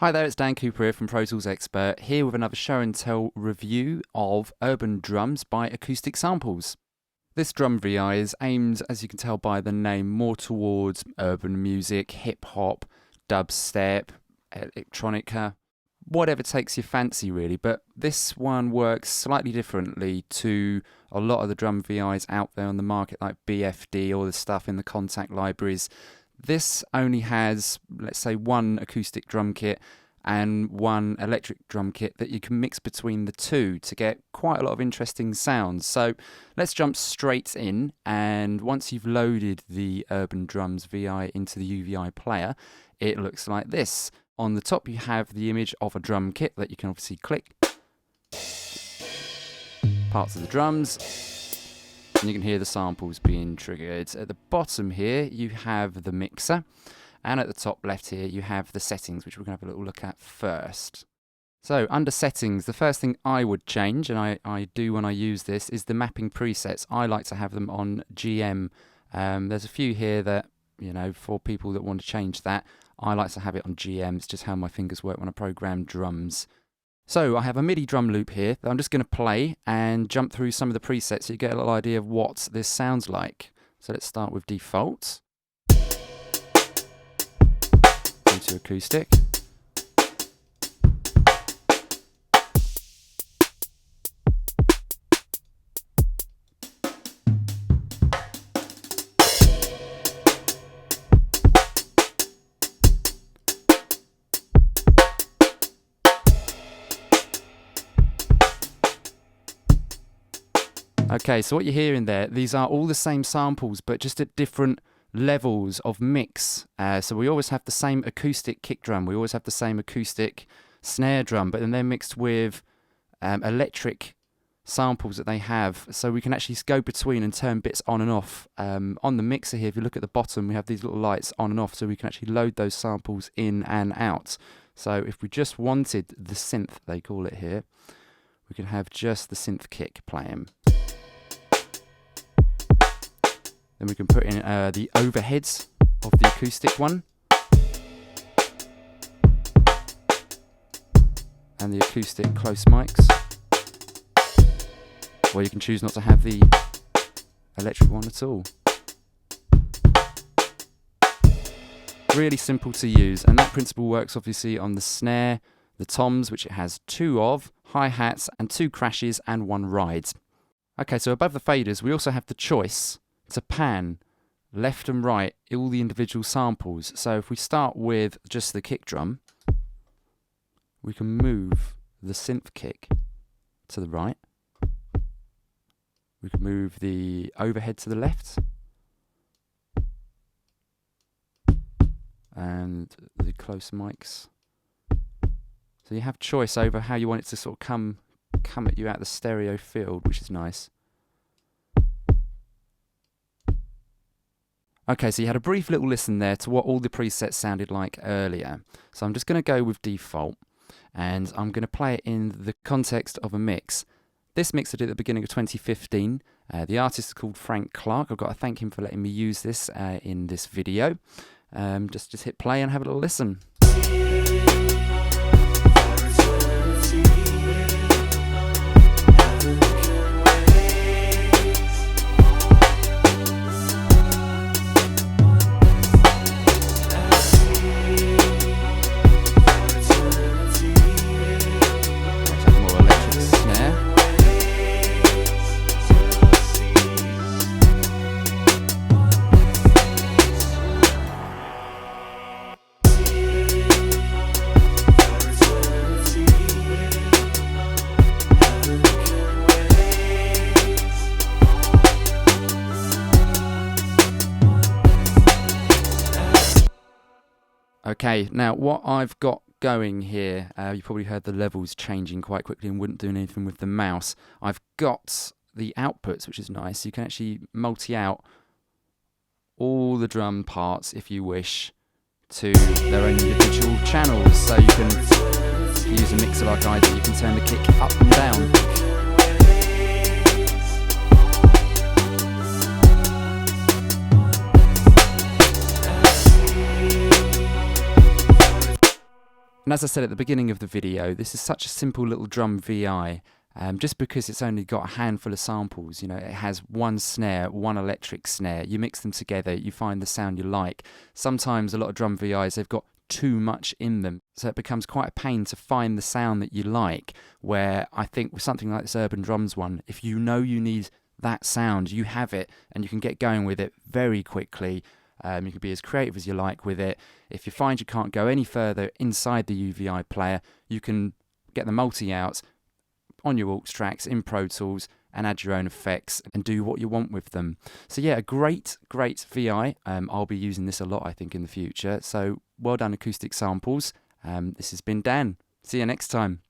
Hi there, it's Dan Cooper here from Pro Tools Expert, here with another show and tell review of Urban Drums by AcousticSamples. This drum VI is aimed, as you can tell by the name, more towards urban music, hip-hop, dubstep, electronica, whatever takes your fancy really, but this one works slightly differently to a lot of the drum VIs out there on the market like BFD or the stuff in the contact libraries. This only has, let's say, one acoustic drum kit and one electric drum kit that you can mix between the two to get quite a lot of interesting sounds. So let's jump straight in, and once you've loaded the Urban Drums VI into the UVI player, it looks like this. On the top you have the image of a drum kit that you can obviously click. Parts of the drums. And you can hear the samples being triggered. At the bottom here you have the mixer, and at the top left here you have the settings, which we're going to have a little look at first. So under settings, the first thing I would change, and I do when I use this, is the mapping presets. I like to have them on GM. There's a few here that, you know, for people that want to change that, I like to have it on GM. It's just how my fingers work when I program drums. So I have a MIDI drum loop here that I'm just going to play and jump through some of the presets so you get a little idea of what this sounds like. So let's start with default. Into acoustic. Okay, so what you're hearing there, these are all the same samples, but just at different levels of mix. So we always have the same acoustic kick drum, we always have the same acoustic snare drum, but then they're mixed with electric samples that they have. So we can actually go between and turn bits on and off. On the mixer here, if you look at the bottom, we have these little lights on and off, so we can actually load those samples in and out. So if we just wanted the synth, they call it here, we can have just the synth kick playing. Then we can put in the overheads of the acoustic one. And the acoustic close mics. Or you can choose not to have the electric one at all. Really simple to use, and that principle works obviously on the snare, the toms, which it has 2 of, hi-hats and 2 crashes and 1 ride. Okay, so above the faders we also have the choice to pan left and right all the individual samples. So if we start with just the kick drum, we can move the synth kick to the right. We can move the overhead to the left. And the close mics. So you have choice over how you want it to sort of come at you out of the stereo field, which is nice. Okay, so you had a brief little listen there to what all the presets sounded like earlier. So I'm just going to go with default, and I'm going to play it in the context of a mix. This mix I did at the beginning of 2015. The artist is called Frank Clark. I've got to thank him for letting me use this in this video. Just hit play and have a little listen. Okay, now what I've got going here, you probably heard the levels changing quite quickly and wouldn't do anything with the mouse. I've got the outputs, which is nice. You can actually multi-out all the drum parts, if you wish, to their own individual channels. So you can use a mixer like I do, you can turn the kick up and down. And as I said at the beginning of the video, this is such a simple little drum VI. Just because it's only got a handful of samples, it has one snare, one electric snare. You mix them together, you find the sound you like. Sometimes a lot of drum VIs, they've got too much in them, so it becomes quite a pain to find the sound that you like, where I think with something like this Urban Drums one, if you know you need that sound, you have it, and you can get going with it very quickly. You can be as creative as you like with it. If you find you can't go any further inside the UVI player, you can get the multi out on your aux tracks in Pro Tools and add your own effects and do what you want with them. So yeah, a great VI. I'll be using this a lot, I think, in the future. So well done, Acoustic Samples. This has been Dan. See you next time.